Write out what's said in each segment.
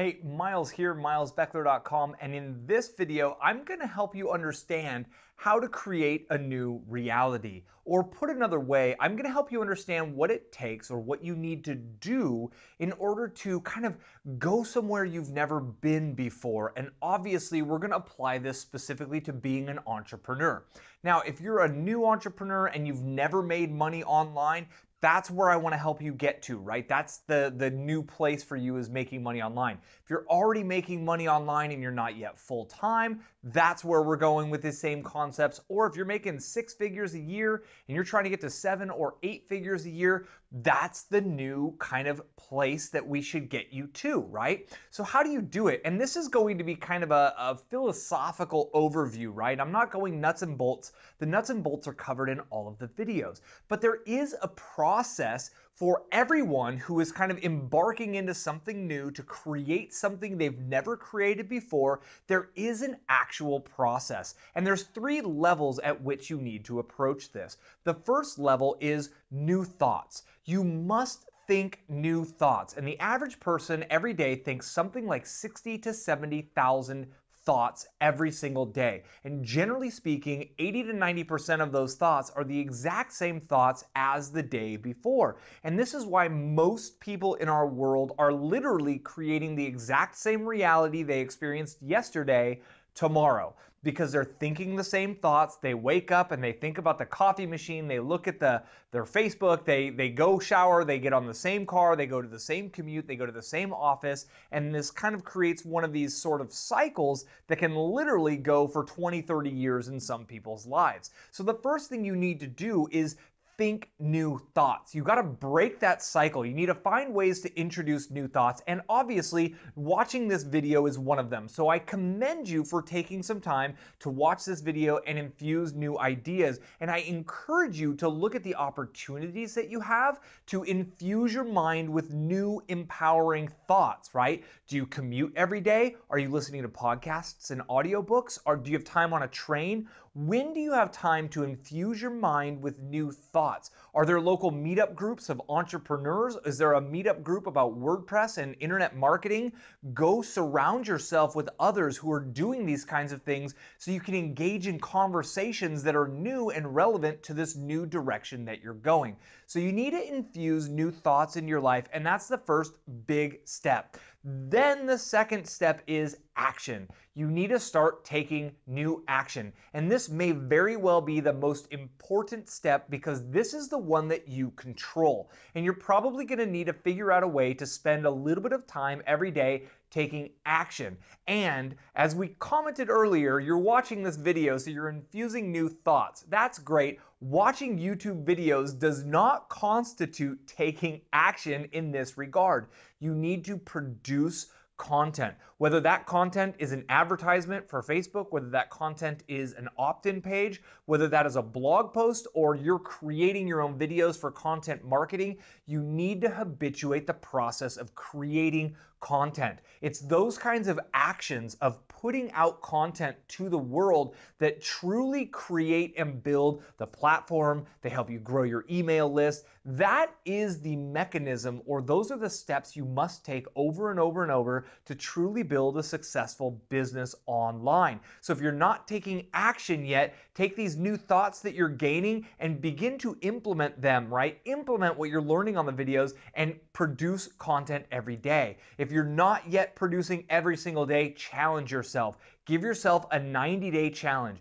Hey, Miles here, milesbeckler.com, and in this video, I'm going to help you understand how to create a new reality. Or put another way, I'm going to help you understand what it takes or what you need to do in order to kind of go somewhere you've never been before. And obviously, we're going to apply this specifically to being an entrepreneur. Now, if you're a new entrepreneur and you've never made money online, that's where I want to help you get to, right? That's the new place for you, is making money online. If you're already making money online and you're not yet full-time, that's where we're going with the same concepts. Or if you're making 6 figures a year and you're trying to get to 7 or 8 figures a year, that's the new kind of place that we should get you to, right? So how do you do it? And this is going to be kind of a philosophical overview, right? I'm not going nuts and bolts. The nuts and bolts are covered in all of the videos. But there is a process for everyone who is kind of embarking into something new to create something they've never created before. There is an actual process, and there's 3 levels at which you need to approach this. The first level is new thoughts. You must think new thoughts, and the average person every day thinks something like 60 to 70,000 thoughts every single day. And generally speaking, 80 to 90% of those thoughts are the exact same thoughts as the day before. And this is why most people in our world are literally creating the exact same reality they experienced yesterday tomorrow, because they're thinking the same thoughts. They wake up and they think about the coffee machine, they look at their Facebook, they go shower, they get on the same car, they go to the same commute, they go to the same office, and this kind of creates one of these sort of cycles that can literally go for 20, 30 years in some people's lives. So the first thing you need to do is think new thoughts. You got to break that cycle. You need to find ways to introduce new thoughts, and obviously watching this video is one of them. So I commend you for taking some time to watch this video and infuse new ideas, and I encourage you to look at the opportunities that you have to infuse your mind with new empowering thoughts, right? Do you commute every day? Are you listening to podcasts and audiobooks? Or do you have time on a train? When do you have time to infuse your mind with new thoughts? Are there local meetup groups of entrepreneurs? Is there a meetup group about WordPress and internet marketing? Go surround yourself with others who are doing these kinds of things so you can engage in conversations that are new and relevant to this new direction that you're going. So you need to infuse new thoughts in your life, and that's the first big step. Then the second step is action. You need to start taking new action. And this may very well be the most important step, because this is the one that you control. And you're probably going to need to figure out a way to spend a little bit of time every day taking action. And as we commented earlier, you're watching this video, so you're infusing new thoughts. That's great. Watching YouTube videos does not constitute taking action in this regard. You need to produce content, whether that content is an advertisement for Facebook, whether that content is an opt-in page, whether that is a blog post, or you're creating your own videos for content marketing. You need to habituate the process of creating content. It's those kinds of actions of putting out content to the world that truly create and build the platform. They help you grow your email list. That is the mechanism, or those are the steps you must take over and over and over to truly build a successful business online. So if you're not taking action yet, take these new thoughts that you're gaining and begin to implement them, right? Implement what you're learning on the videos and produce content every day. If you're not yet producing every single day, challenge yourself. Give yourself a 90-day challenge.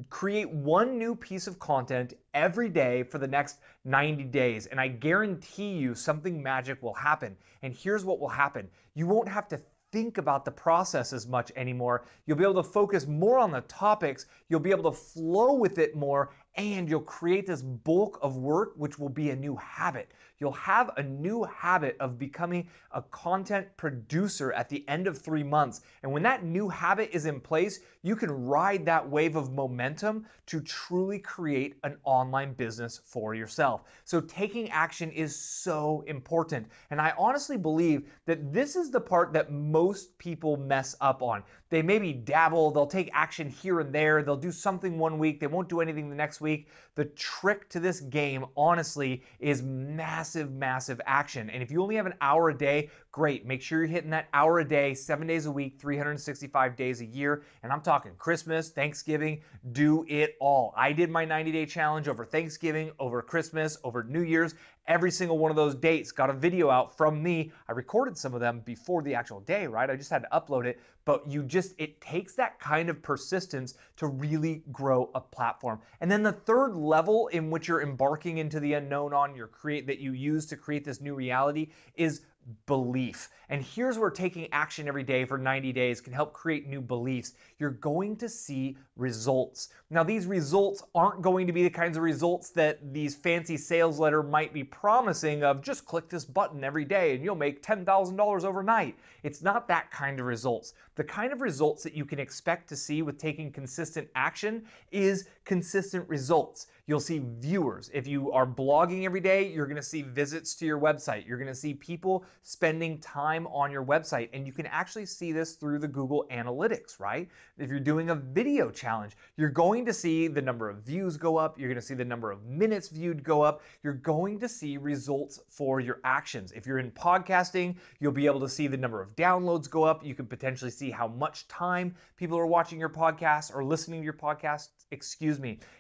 Create one new piece of content every day for the next 90 days, and I guarantee you something magic will happen. And here's what will happen. You won't have to think about the process as much anymore. You'll be able to focus more on the topics, you'll be able to flow with it more, and you'll create this bulk of work, which will be a new habit. You'll have a new habit of becoming a content producer at the end of 3 months. And when that new habit is in place, you can ride that wave of momentum to truly create an online business for yourself. So taking action is so important. And I honestly believe that this is the part that most people mess up on. They maybe dabble, they'll take action here and there, they'll do something one week, they won't do anything the next week. The trick to this game, honestly, is massive massive, massive action. And if you only have an hour a day, great. Make sure you're hitting that hour a day, 7 days a week, 365 days a year. And I'm talking Christmas, Thanksgiving, do it all. I did my 90-day challenge over Thanksgiving, over Christmas, over New Year's. Every single one of those dates got a video out from me. I recorded some of them before the actual day, right? I just had to upload it. But it takes that kind of persistence to really grow a platform. And then the third level in which you're embarking into the unknown on that you use to create this new reality is belief. And here's where taking action every day for 90 days can help create new beliefs. You're going to see results. Now, these results aren't going to be the kinds of results that these fancy sales letter might be promising of just click this button every day and you'll make $10,000 overnight. It's not that kind of results. The kind of results that you can expect to see with taking consistent action is consistent results. You'll see viewers. If you are blogging every day, you're going to see visits to your website. You're going to see people spending time on your website. And you can actually see this through the Google Analytics, right? If you're doing a video challenge, you're going to see the number of views go up. You're going to see the number of minutes viewed go up. You're going to see results for your actions. If you're in podcasting, you'll be able to see the number of downloads go up. You can potentially see how much time people are watching your podcast or listening to your podcast,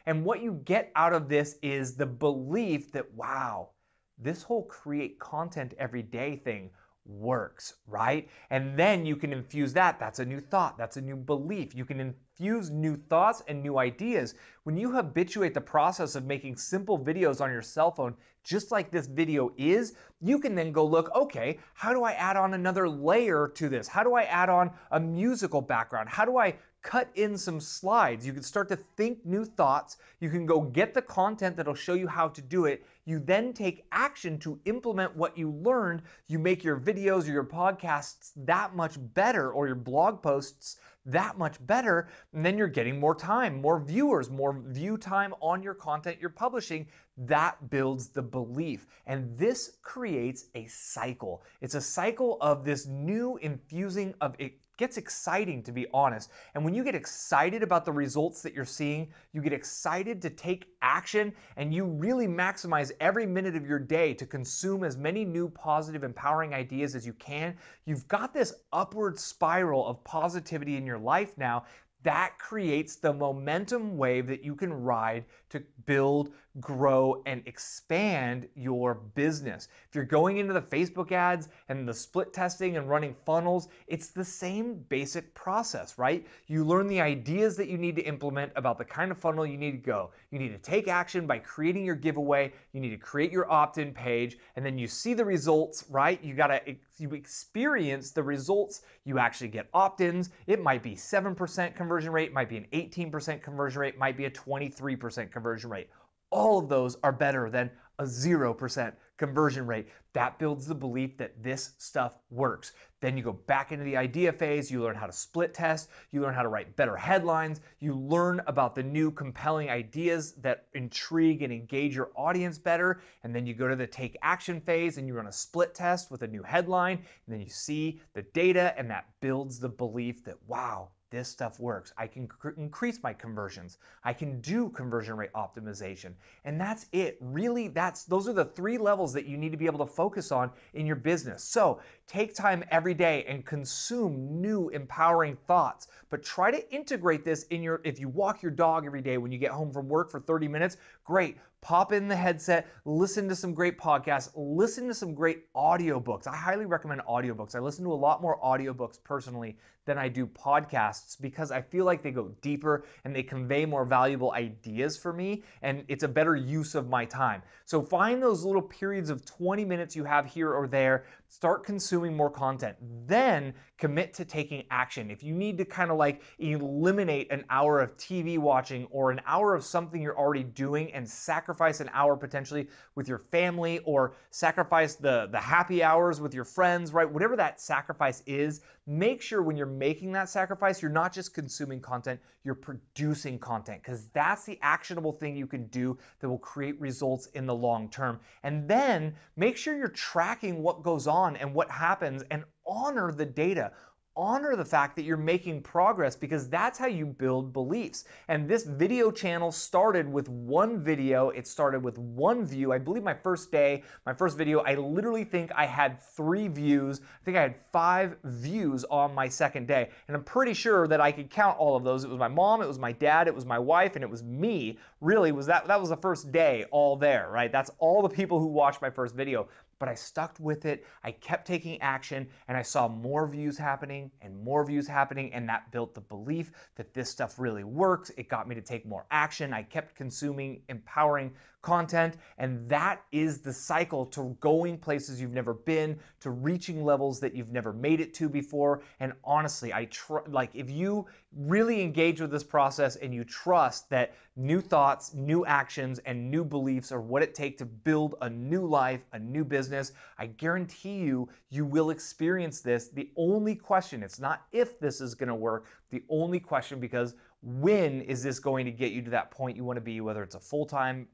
And what you get out of this is the belief that, wow, this whole create content every day thing works, right? And then you can infuse that. That's a new thought. That's a new belief. You can infuse new thoughts and new ideas. When you habituate the process of making simple videos on your cell phone, just like this video is, you can then go look, okay, how do I add on another layer to this? How do I add on a musical background? How do I cut in some slides? You can start to think new thoughts. You can go get the content that'll show you how to do it. You then take action to implement what you learned. You make your videos or your podcasts that much better, or your blog posts that much better, and then you're getting more time, more viewers, more view time on your content you're publishing. That builds the belief, and this creates a cycle. It's a cycle of this new infusing of it. Gets exciting, to be honest. And when you get excited about the results that you're seeing, you get excited to take action, and you really maximize every minute of your day to consume as many new positive, empowering ideas as you can. You've got this upward spiral of positivity in your life now. That creates the momentum wave that you can ride to build, grow, and expand your business. If you're going into the Facebook ads and the split testing and running funnels, it's the same basic process, right? You learn the ideas that you need to implement about the kind of funnel you need to go. You need to take action by creating your giveaway. You need to create your opt-in page, and then you see the results, right? You experience the results. You actually get opt-ins. It might be 7% conversion rate, might be an 18% conversion rate, might be a 23% conversion rate. All of those are better than a 0% conversion rate. That builds the belief that this stuff works. Then you go back into the idea phase. You learn how to split test. You learn how to write better headlines. You learn about the new compelling ideas that intrigue and engage your audience better. And then you go to the take action phase and you run a split test with a new headline. And then you see the data, and that builds the belief that, wow, this stuff works. I can increase my conversions. I can do conversion rate optimization. And that's it. Really, those are the three levels that you need to be able to focus on in your business. So take time every day and consume new empowering thoughts, but try to integrate this if you walk your dog every day when you get home from work for 30 minutes, great. Pop in the headset, listen to some great podcasts, listen to some great audiobooks. I highly recommend audiobooks. I listen to a lot more audiobooks personally than I do podcasts because I feel like they go deeper and they convey more valuable ideas for me, and it's a better use of my time. So find those little periods of 20 minutes you have here or there, start consuming more content, then commit to taking action. If you need to kind of like eliminate an hour of TV watching or an hour of something you're already doing and sacrifice an hour potentially with your family, or sacrifice the happy hours with your friends, right? Whatever that sacrifice is, make sure when you're making that sacrifice, you're not just consuming content, you're producing content, because that's the actionable thing you can do that will create results in the long term. And then make sure you're tracking what goes on and what happens, and honor the data. honor the fact that you're making progress, because that's how you build beliefs. And this video channel started with one video. It started with one view. I believe my first day, my first video, I literally think I had 3 views. I think I had 5 views on my second day. And I'm pretty sure that I could count all of those. It was my mom, it was my dad, it was my wife, and it was me. Really, that was the first day all there, right? That's all the people who watched my first video. But I stuck with it, I kept taking action, and I saw more views happening and more views happening, and that built the belief that this stuff really works. It got me to take more action. I kept consuming empowering content, and that is the cycle to going places you've never been, to reaching levels that you've never made it to before. And honestly, if you really engage with this process and you trust that new thoughts, new actions, and new beliefs are what it takes to build a new life, a new business, I guarantee you, you will experience this. The only question, it's not if this is going to work, the only question, because when is this going to get you to that point you want to be, whether it's a full-time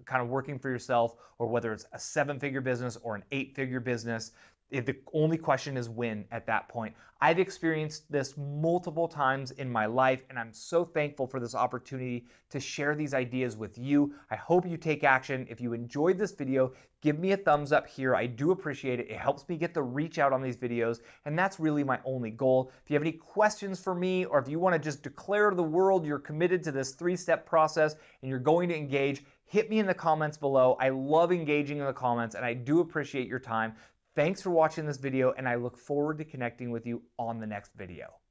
kind of working for yourself, or whether it's a 7-figure business or an 8-figure business. The only question is when at that point. I've experienced this multiple times in my life, and I'm so thankful for this opportunity to share these ideas with you. I hope you take action. If you enjoyed this video, give me a thumbs up here. I do appreciate it. It helps me get the reach out on these videos, and that's really my only goal. If you have any questions for me, or if you want to just declare to the world you're committed to this 3-step process and you're going to engage, hit me in the comments below. I love engaging in the comments, and I do appreciate your time. Thanks for watching this video, and I look forward to connecting with you on the next video.